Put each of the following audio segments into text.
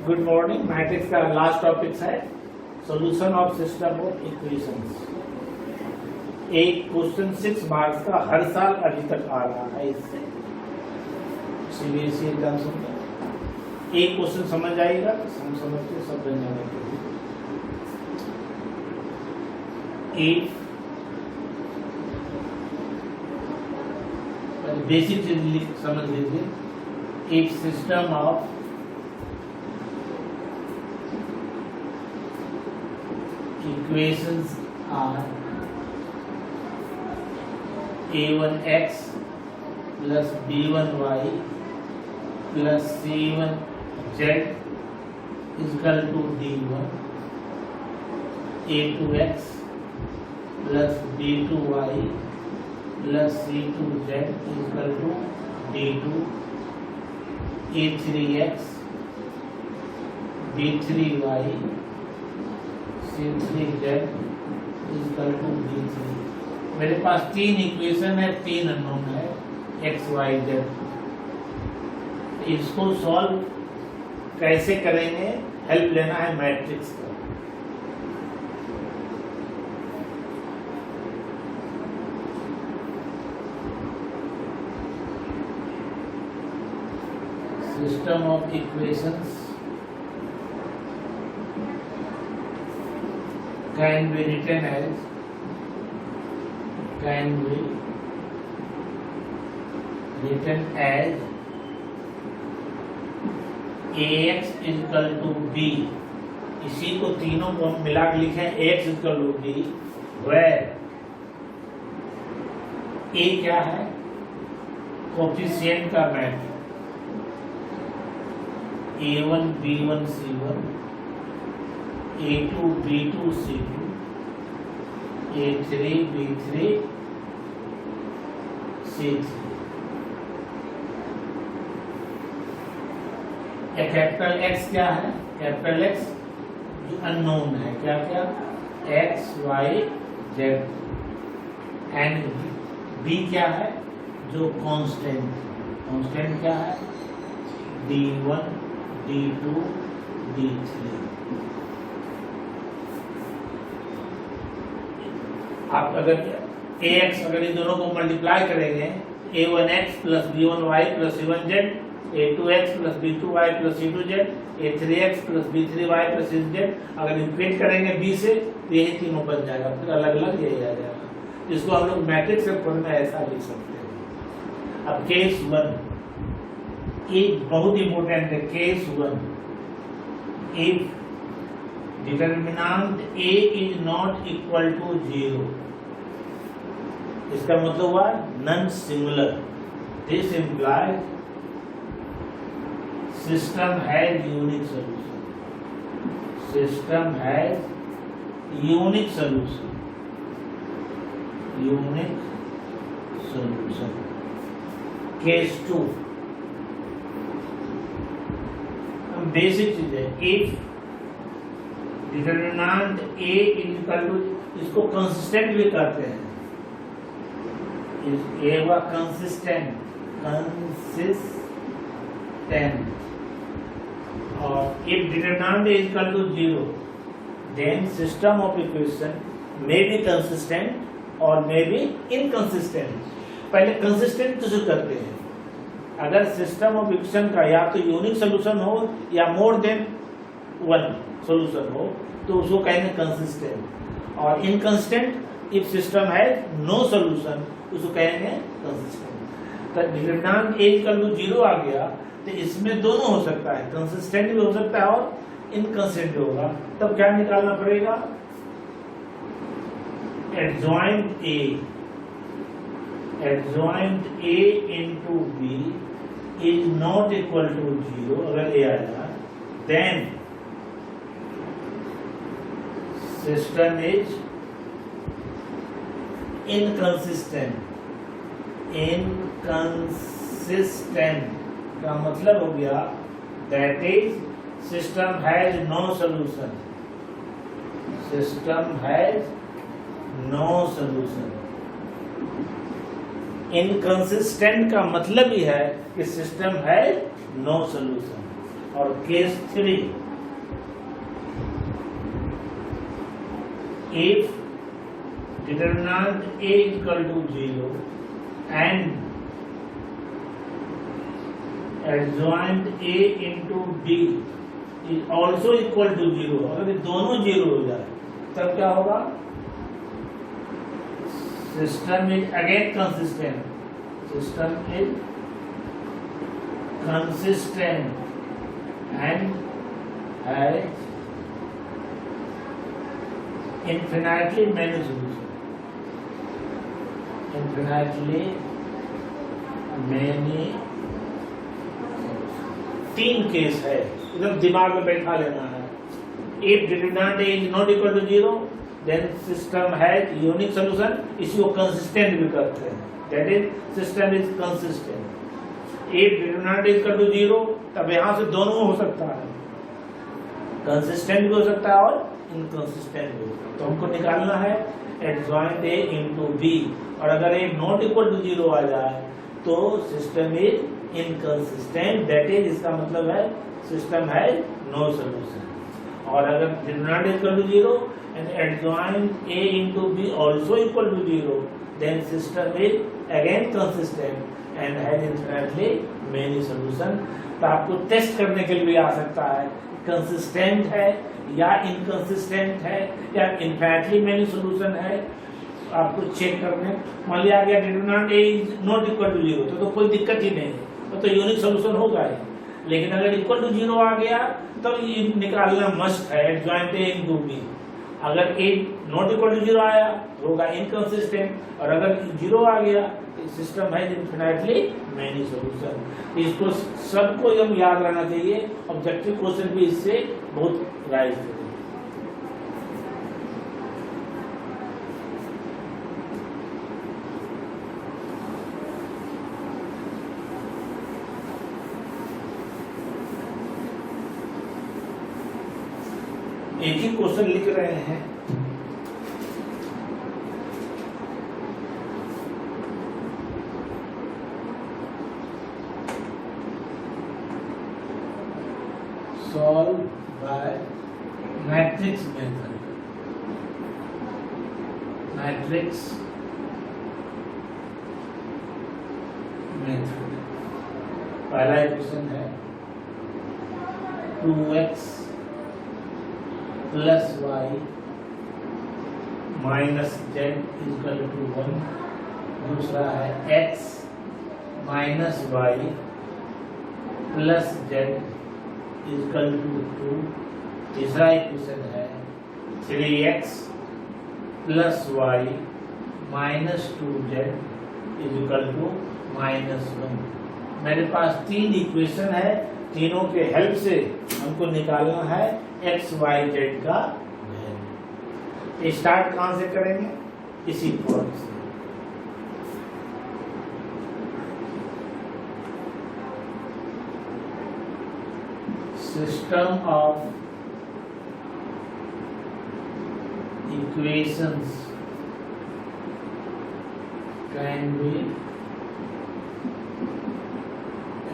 Good morning. Matrix का last topic है solution of system of equations. एक question 6 marks का हर साल अभी तक आ रहा है। इससे सीबीएसई एग्जाम में एक क्वेश्चन समझ आएगा तो हम समझते सब बन जाने के लिए। एक बेसिक चीज समझ लीजिए। एक system of equations are a1x plus b1y plus c1z is equal to d1, a2x plus b2y plus c2z is equal to d2, a3x b3y C3z is equal to D3। मेरे पास तीन इक्वेशन है, तीन unknown है x, y, z। इसको solve कैसे करेंगे? Help लेना है मैट्रिक्स का। System of equations can be written as ax is equal to b। इसी को तीनों को मिला के लिखे ax is equal to b, where a क्या है? कोफिशिएंट का math a1 b1 c1, a2 b2 c2, a3 b3 c3। Capital X क्या है? कैपिटल X जो अननोन है, क्या क्या? X y z। And B क्या है? जो कांस्टेंट क्या है? d1 d2 d3। आप अगर ax अगर इन दोनों को मल्टीप्लाई करेंगे, a1x plus b1y plus c1z, a2x plus b2y plus c2z, a3x plus b3y plus c2z, अगर इक्वेट करेंगे b से तो यही तीनों बन जाएगा, फिर अलग अलग यही आ जाएगा। इसको हम लोग मैट्रिक्स से फॉर्म में ऐसा लिख सकते हैं। अब केस 1 एक बहुत इंपॉर्टेंट है। Case 1 if determinant a is not equal to 0, इसका मतलब हुआ non singular. This implies system has unique solution. System has unique solution. Case 2 basic चीज है। If determinant a is equal to, इसको कंसिस्टेंट भी कहते हैं। ये हुआ कंसिस्टेंट और if determinant is equal to 0 then system of equation may be consistent और मे बी इनकंसिस्टेंट। पहले कंसिस्टेंट तो शुरू करते हैं। अगर सिस्टम ऑफ इक्वेशन का या तो यूनिक सोल्यूशन हो या मोर देन वन सोल्यूशन हो तो उसको कहेंगे कंसिस्टेंट। और इनकंसिस्टेंट इफ सिस्टम है नो सोल्यूशन उसको कहेंगे कंसिस्टेंट। तो डिटरमिनेंट a इक्वल टू 0 आ गया तो इसमें दोनों हो सकता है, कंसिस्टेंट भी हो सकता है और इनकंसिस्टेंट भी होगा। तब क्या निकालना पड़ेगा? Adjoint a into b is not equal to 0। अगर a आया then सिस्टम इज इनकंसिस्टेंट का मतलब हो गया that is system has no solution. Inconsistent का मतलब ही है कि सिस्टम है नो सोल्यूशन। और case 3, if determinant A equal to 0 and adjoint A into B is also equal to 0, अगर ये दोनों 0 हो जाए तब क्या होगा? System is again consistent, system is consistent and has infinitely many solutions. Infinitely many. 3 case है, एकदम दिमाग में बैठा लेना है. If determinant A is not equal to 0, then system has unique solution. इसी को consistent भी करते हैं. That is, system is consistent. If determinant is equal to 0, तब यहाँ से दोनों हो सकता है, कंसिस्टेंट भी हो सकता है और इनकंसिस्टेंट भी. तो हमको निकालना है एडजॉइंट ए इंटू बी, और अगर ए नॉट इक्वल टू 0 आ जाए तो system is inconsistent. That is, इसका मतलब है सिस्टम है नो सोल्यूशन. और अगर determinant is equal to 0 and adjoint A into B also equal to 0, then system is again consistent and has infinitely many solution. तो आपको टेस्ट करने के लिए भी आ सकता है कंसिस्टेंट है या इनकंसिस्टेंट है या इनफिनिटली मेनी सोल्यूशन है. आपको चेक करने, मान लिया गया determinant A is not equal to 0, तो कोई दिक्कत ही नहीं है, तो यूनिक सोल्यूशन होगा ही. लेकिन अगर इक्वल टू 0 आ गया तो ये निकालना मस्ट है एडजॉइंट ए इनटू बी. अगर ए नॉट इक्वल टू 0 आया तो होगा इनकंसिस्टेंट, और अगर 0 आ गया सिस्टम है इनफिनिटली मेनी सोल्यूशन. इसको सबको एकदम याद रहना चाहिए. ऑब्जेक्टिव क्वेश्चन भी इससे बहुत राइज है. एक ही क्वेश्चन लिख रहे हैं. Solve by matrix method. Matrix method. पहला इक्वेशन है 2x plus y minus z equal to 1. दूसरा है x minus y plus z equal to 2. तीसरा इक्वेशन है 3x plus y minus 2z equal to -1. मेरे पास 3 इक्वेशन है, तीनों के हेल्प से हमको निकालना है x y z का वैल्यू. स्टार्ट कहाँ से करेंगे? इसी पॉइंट से. System of equations can be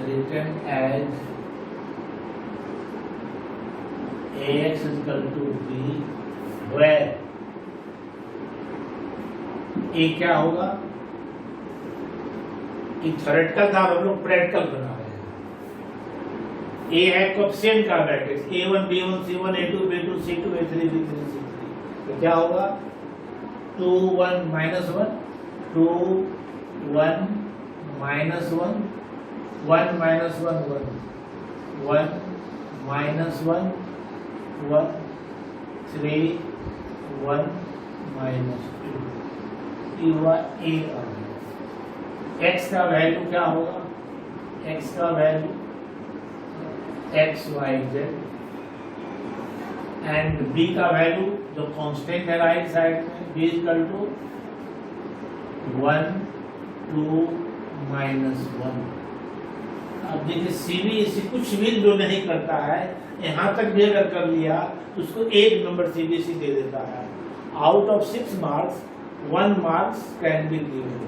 written as ax is equal to b, where a क्या होगा? ये थ्योरेटिकल था, हम लोग प्रैक्टिकल बना रहे हैं. ए है कोएफिशिएंट का matrix a1 b1 c1 a2 b2 c2 a3 b3 c3. तो क्या होगा? 2 1 -1 2 1 -1 1 -1 1 1 -1 1 3 1 -2. ये हुआ a का. x का वैल्यू क्या होगा? x का value x y z, and b का वैल्यू जो कांस्टेंट है राइट साइड में, b इक्वल टू 1 2 -1. अब देखिए cb इसी कुछ भी जो नहीं करता है, यहाँ तक भी अगर कर लिया तो उसको 1 नंबर cbc दे देता है. Out of 6 marks 1 marks can be given.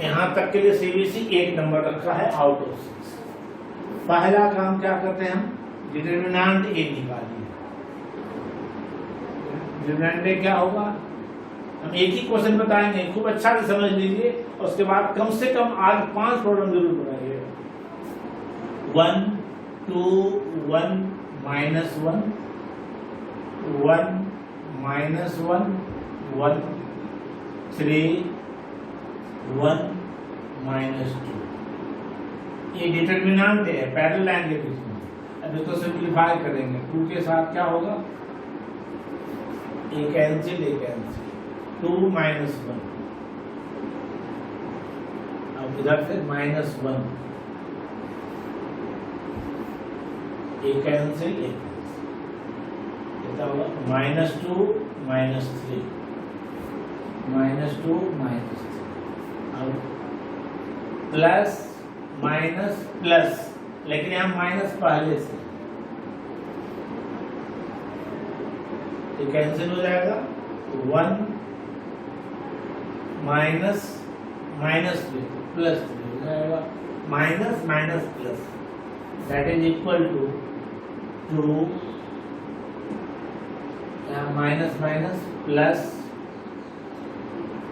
यहाँ तक के लिए सीबीसी 1 नंबर रखा है आउट ऑफ 6। पहला काम क्या करते हैं हम, डिटरमिनेंट ए निकालिए। डिटरमिनेंट ए क्या होगा, हम एक ही क्वेश्चन बताएंगे, खूब अच्छा से समझ लीजिए, और उसके बाद कम से कम आज 5 प्रॉब्लम जरूर बनाइए। 1 2 1 -1 1 -1 1 3 1 -2। ये डिटरमिनेंट है पैरेलल लाइन के बीच में। अब इसको सिंप्लीफाई करेंगे, 2 के साथ क्या होगा, ए कैंसिल 2 -1। अब इधर से -1, ए कैंसिल कितना होगा, -2 -3 -2 -3। अब प्लस माइनस प्लस, लेकिन यहाँ माइनस पहले से, ये कैंसिल हो जाएगा। 1 माइनस -3 प्लस 3 हो जाएगा, minus minus plus, that is equal to 2, यहाँ माइनस माइनस प्लस,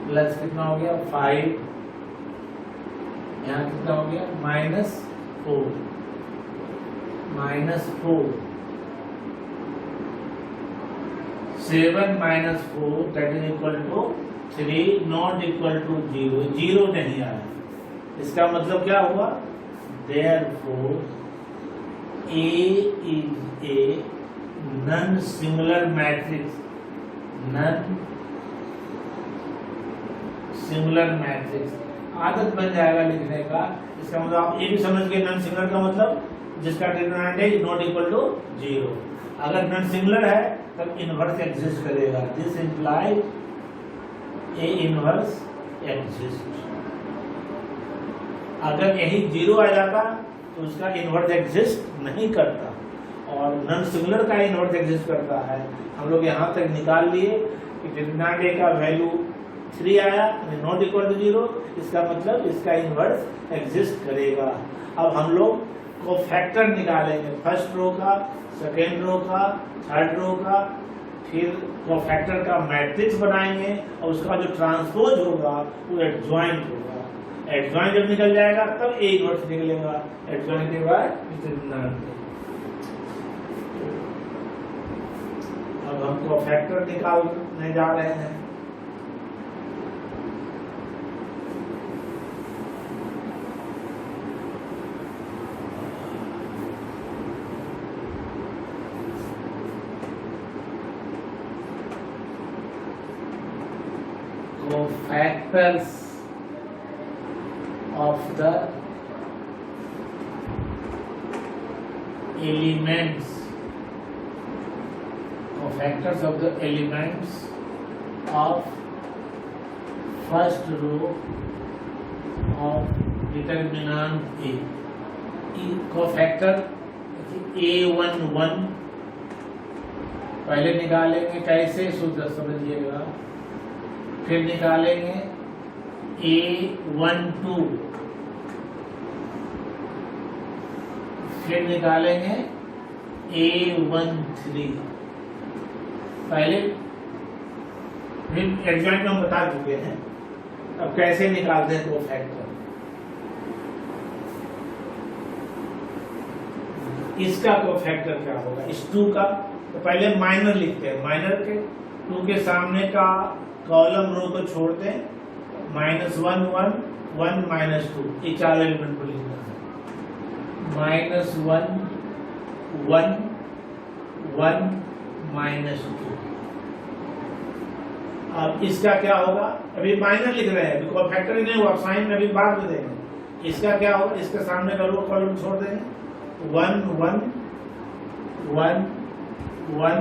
प्लस कितना हो गया 5, यहाँ कितना हो गया -4 7 -4 that is equal to 3, not equal to 0, 0 नहीं आया। इसका मतलब क्या हुआ, therefore A is a non-singular matrix, non-singular matrix। आदत बन जाएगा लिखने का। इसका मतलब आप ये भी समझ गए, नॉन सिंगुलर का मतलब जिसका डिटरमिनेंट है नॉट इक्वल टू 0। अगर नॉन सिंगुलर है तब इनवर्स एग्जिस्ट करेगा, this implies A inverse exist. अगर यही 0 आ जाता तो उसका इनवर्स एग्जिस्ट नहीं करता, और नॉन सिंगुलर का इनवर्स एग्जिस्ट करता है। हम लोग यहाँ तक निकाल लिए कि डिटरमिनेंट ए का वैल्यू 3 आया, नॉट इक्वल टू 0, इसका मतलब इसका इनवर्स एग्जिस्ट करेगा। अब हम लोग को फैक्टर निकालेंगे, फर्स्ट रो का, सेकेंड रो का, थर्ड रो का, फिर को फैक्टर का मैट्रिक्स बनाएंगे, और उसका जो ट्रांसपोज होगा वो एडजॉइंट होगा। एडजॉइंट जब निकल जाएगा तब ए इनवर्स निकलेगा, एडजॉइंट के बाद डिटरमिनेंट। अब हम को फैक्टर निकालने जा रहे हैं। Factors of the elements, factors of the elements of first row of determinant A। Cofactor A11 पहले निकालेंगे, कैसे सूत्र समझिएगा। फिर निकालेंगे A12, फिर निकालेंगे A13। पहले फिर एडजॉइंट हम बता चुके हैं, अब कैसे निकालते हैं कोफैक्टर। इसका कोफैक्टर क्या होगा, इस 2 का, तो पहले माइनर लिखते हैं, माइनर के 2 के सामने का कॉलम रो को छोड़ते हैं, -1 1 1 -2, ये 4 एलिमेंट को लिखना है। -1 1 1 -2। अब इसका क्या होगा, अभी माइनर लिख रहे हैं, बिकॉज फैक्टर नहीं हुआ, साइन अभी बाद में देंगे। इसका क्या होगा, इसके सामने का रो कॉलम छोड़ देंगे, 1 1 1 1,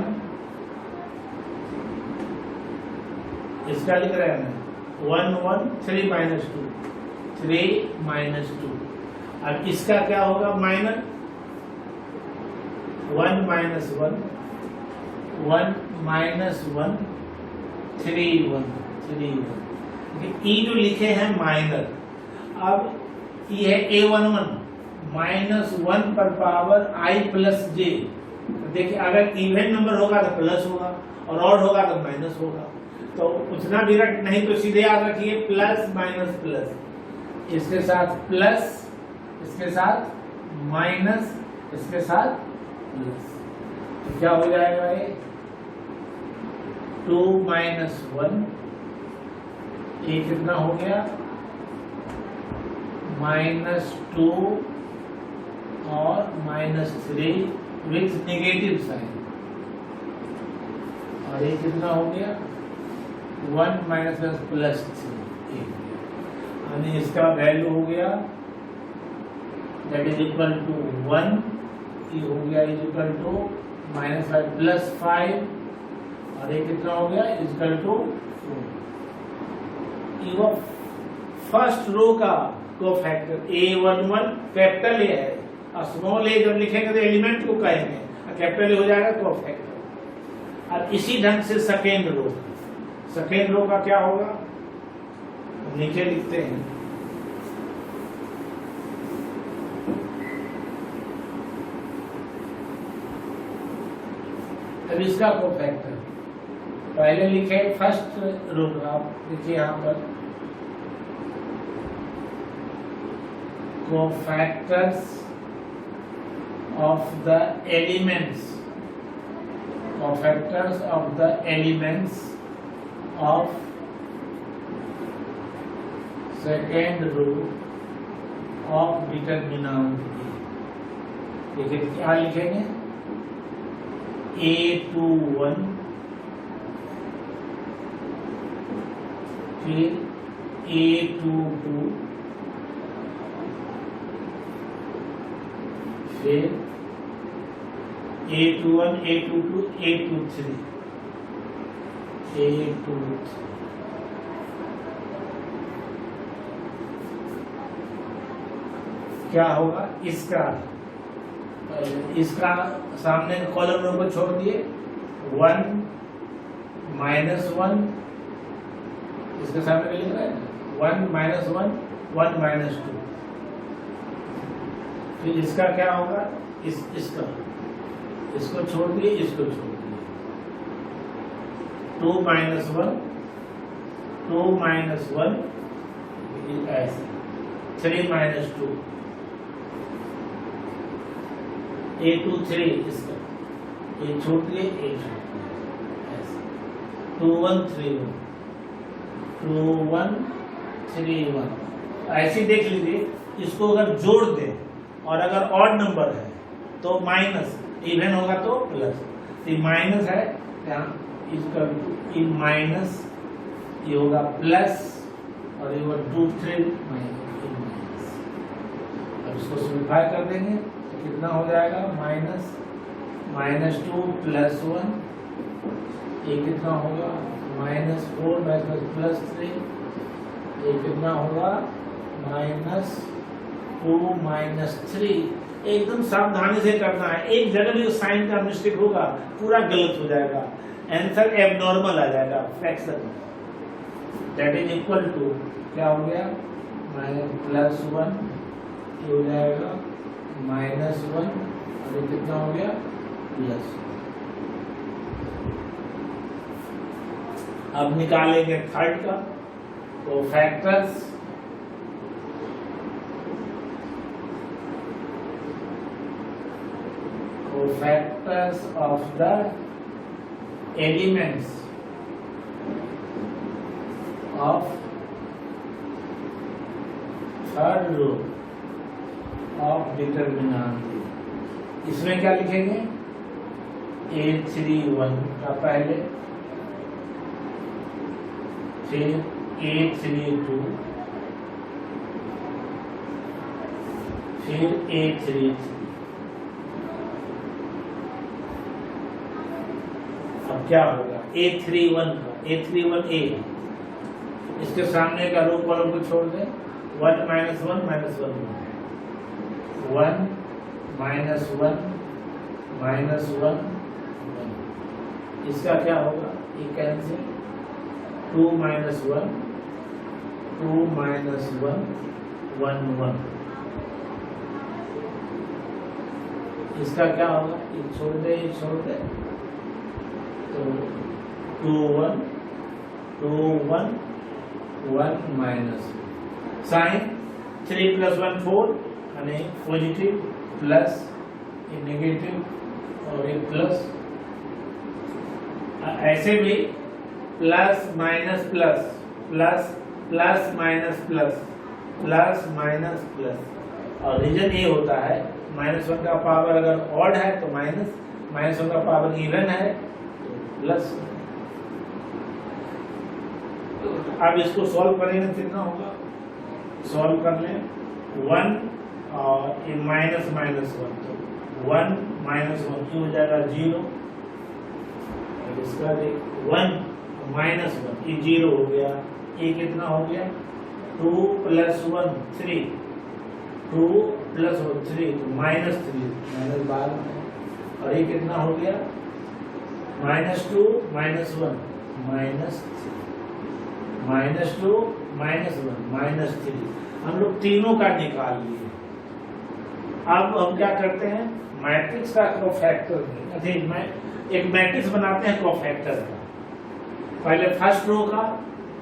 इसका लिख रहे हैं 1 1 3 -2 3 -2। अब इसका क्या होगा, माइनर 1 -1 1 -1 3 1 3 1। ई जो लिखे हैं माइनर, अब ये है A11 -1 पर पावर I प्लस जे। देखिए अगर इवन नंबर होगा तो प्लस होगा और ऑड होगा तो माइनस होगा, तो उतना भी रख नहीं तो सीधे याद रखिए प्लस माइनस प्लस, इसके साथ प्लस, इसके साथ माइनस, इसके साथ प्लस, तो क्या हो जाएगा ये 2 - 1, ये कितना हो गया -2 और -3 विथ नेगेटिव साइन, और ये कितना हो गया 1 - +3, यानी इसका वैल्यू हो गया दैट इज इक्वल टू 1, ये हो गया इज इक्वल टू -5 + 5, और ये कितना हो गया इज इक्वल टू 4। ये फर्स्ट रो का कोफैक्टर A11 कैपिटल ए है, और स्मॉल ए जब लिखेंगे तो एलिमेंट को कहेंगे, और कैपिटल ए हो जाएगा कोफैक्टर। और इसी ढंग से सेकेंड रो का क्या होगा, नीचे लिखते हैं अब इसका कोफैक्टर पहले लिखे फर्स्ट रो का, आप देखिए यहां पर cofactors of the elements of second row of determinant. देखिए क्या लिखेंगे A21, फिर A22, फिर A21, A22, A23, क्या होगा इसका सामने कॉलम को छोड़ दिए 1 - 1, इसके सामने में लिख रहा है 1 - 1 1 - 2, फिर इसका क्या होगा इसका इसको छोड़ दिए, इसको छोड़ दिए 2 - 1 2 - 1 ऐसे 3 - 2 A23 इसका ये छोड़ दिए, ये छोड़ दिए ऐसे 2 1 3 1 2 1 3 1। ऐसे देख लीजिए, इसको अगर जोड़ दें और अगर ऑड नंबर है तो माइनस, इवन होगा तो प्लस, ये माइनस है यहाँ इसका ये माइनस, ये होगा प्लस, और ये होगा 2 3 माइनस। अब इसको सिंप्लीफाई कर देंगे तो कितना हो जाएगा -2 + 1, ये कितना होगा -4 + 3, ये कितना होगा -2 - 3। एकदम सावधानी से करना है, एक जगह भी साइन का मिस्टेक होगा पूरा गलत हो जाएगा, आंसर एबनॉर्मल आ जाएगा fraction. That is equal to क्या हो गया +1, ये हो जाएगा -1, और ये कितना हो गया प्लस। अब निकालेंगे थर्ड का, तो factors of the elements of third row of determinant। इसमें क्या लिखेंगे A31 का पहले, फिर A32, फिर A33। अब क्या होगा A31 का, A31A, इसके सामने का रो कॉलम को छोड़ दें 1 - 1 - 1 1 -1 -1 1, इसका क्या होगा ये कैंसिल 2 - 1 2 - 1 1 1। इसका क्या होगा, ये छोड़ दे, ये छोड़ दे, तो 2 1 2 1 1 माइनस साइन 3 + 1 4 यानी पॉजिटिव प्लस ये नेगेटिव और एक प्लस, ऐसे भी plus minus plus plus plus minus plus plus minus plus. और रीजन ये होता है -1 का पावर अगर ऑड है तो माइनस, -1 का पावर इवन है तो प्लस। अब इसको सॉल्व करेंगे तो कितना होगा, सॉल्व कर लें 1 और ये माइनस माइनस 1 तो 1 - 1 की हो जाएगा 0। इसका देख 1 - 1 ये 0 हो गया, ये कितना हो गया 2 + 1 3, 2 + 1 3 तो -3 माइनस बाद में, और ये कितना हो गया -2 - 1 -3 -2 -1 -3। हम लोग तीनों का निकाल लिए। अब हम क्या करते हैं, मैट्रिक्स का कोफैक्टर एक मैट्रिक्स बनाते हैं कोफैक्टर का, पहले फर्स्ट रो का,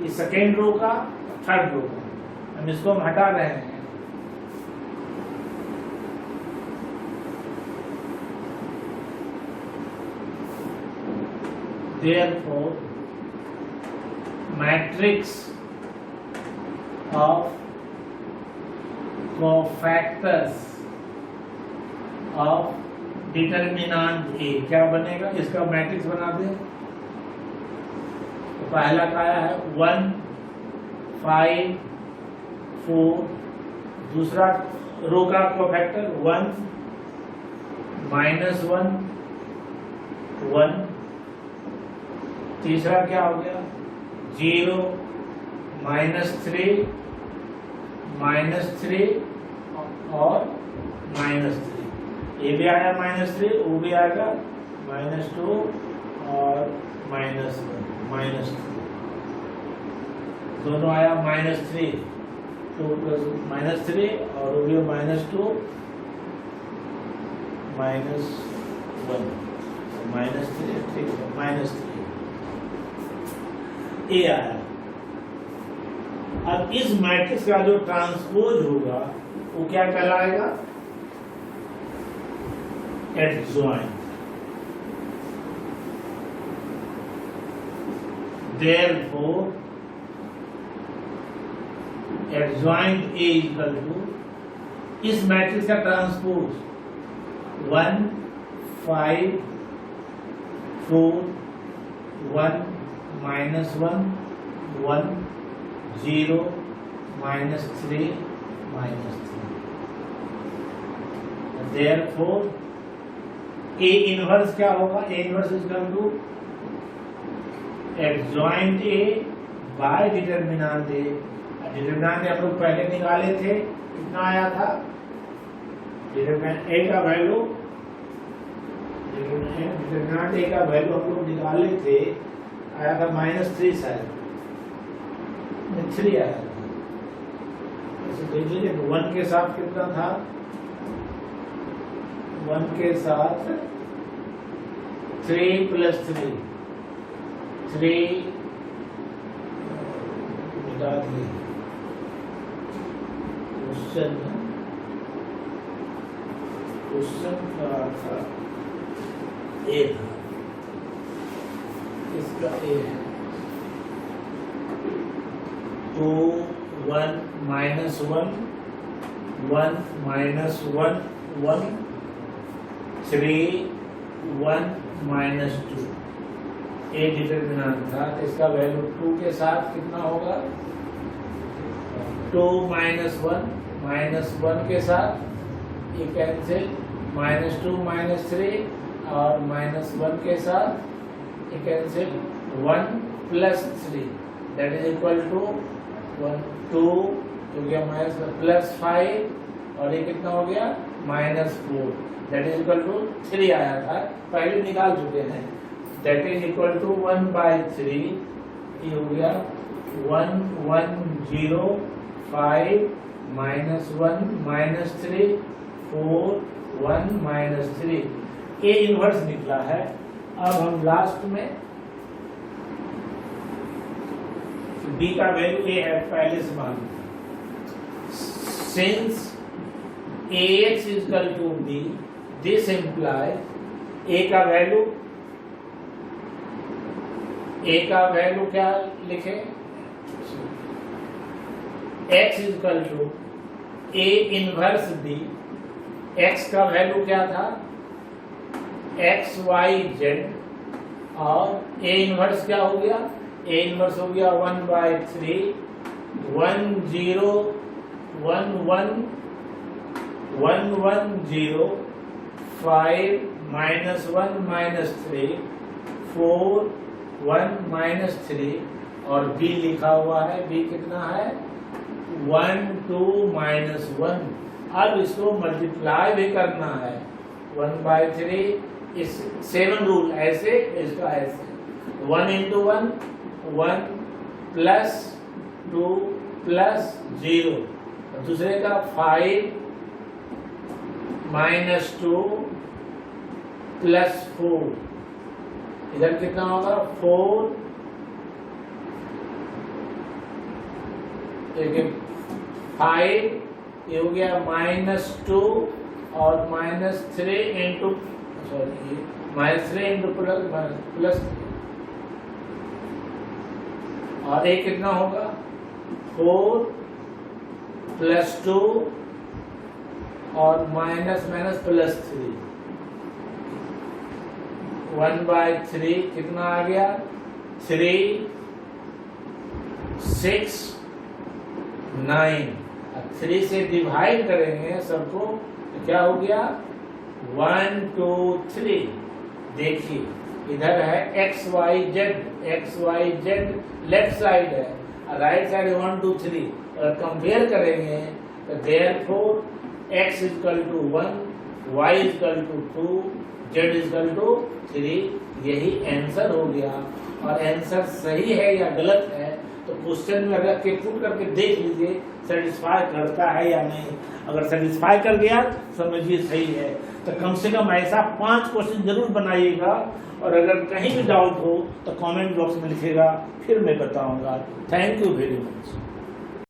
ये सेकेंड रो का, थर्ड रो का। हम इसको हम हटा रहे हैं, therefore matrix of cofactors of determinant A क्या बनेगा, इसका मैट्रिक्स बना दें। तो पहला का है 1 5 4, दूसरा रो का कोफैक्टर 1 -1 1, तीसरा क्या हो गया 0 -3 -3 और -3, ये भी आया -3, वो भी आएगा -2 और -1 -3, दोनों आया -3 2 + -3 और वो भी -2 -1 -3, ठीक है -3 ये आया। अब इस मैट्रिक्स का जो ट्रांसपोज होगा वो क्या कहलाएगा, adjoint। Therefore adjoint A equal to इस मैट्रिक्स का ट्रांसपोज 1 5 4 1 -1 1 0 -3 -3। Therefore A इनवर्स क्या होगा, A inverse is equal to adjoint A by determinant A। Determinant आप लोग पहले निकाले थे, कितना आया था डिटरमिनेंट A का वैल्यू, डिटरमिनेंट A का वैल्यू हम लोग निकाले थे, आया था -3 शायद 3 आया था। ऐसे देख लीजिए 1 के साथ कितना था, 1 के साथ 3 + 3 3 मिटा दिए, क्वेश्चन का था ए था, इसका ए है 2 1 -1 1 -1 1 3 1 -2 ए डिटरमिनेंट था, इसका वैल्यू 2 के साथ कितना होगा 2 -1 -1 के साथ ये कैंसिल -2 -3 और -1 के साथ ये cancel 1 + 3 that is equal to 1 2 हो गया +5 और ये कितना हो गया -4 दैट इज इक्वल टू 3 आया था, पहले निकाल चुके हैं, दैट इज इक्वल टू 1/3, ये हो गया 1 1 0 5 -1 -3 4 1 -3 ए इनवर्स निकला है। अब हम लास्ट में बी का वैल्यू ए है पहले से मान, since ax is equal to b, this implies a का वैल्यू क्या लिखे, x is equal to a inverse b, x का वैल्यू क्या था x y z, और a इनवर्स क्या हो गया, a इनवर्स हो गया 1/3 1 0 1 1 1 1 0 5 -1 -3 4 1 -3 और b लिखा हुआ है, b कितना है 1 2 -1। अब इसको मल्टीप्लाई भी करना है 1/3 इस 7 रूल ऐसे, इसका ऐसे 1 × 1 1 +2 +0, दूसरे का 5 -2 +4, इधर कितना होगा 4 5, ये हो गया -2 और -3 इंटू सॉरी -3 इंटू प्लस और एक कितना होगा 4 +2 और -+3 1/3 कितना आ गया 3 6 9। अब 3 से डिवाइड करेंगे सबको तो क्या हो गया 1 2 3। देखिए इधर है x y z left side है, राइट साइड 1 2 3, और कंपेयर करेंगे तो therefore x is equal to 1, y is equal to 2, z is equal to 3, यही आंसर हो गया। और आंसर सही है या गलत है तो क्वेश्चन में रख के पुट करके देख लीजिए सेटिस्फाई करता है या नहीं। अगर सेटिस्फाई कर गया समझिए सही है, तो कम से कम ऐसा 5 क्वेश्चन जरूर बनाइएगा। और अगर कहीं भी डाउट हो तो कमेंट बॉक्स में लिखिएगा, फिर मैं बताऊंगा। Thank you very much.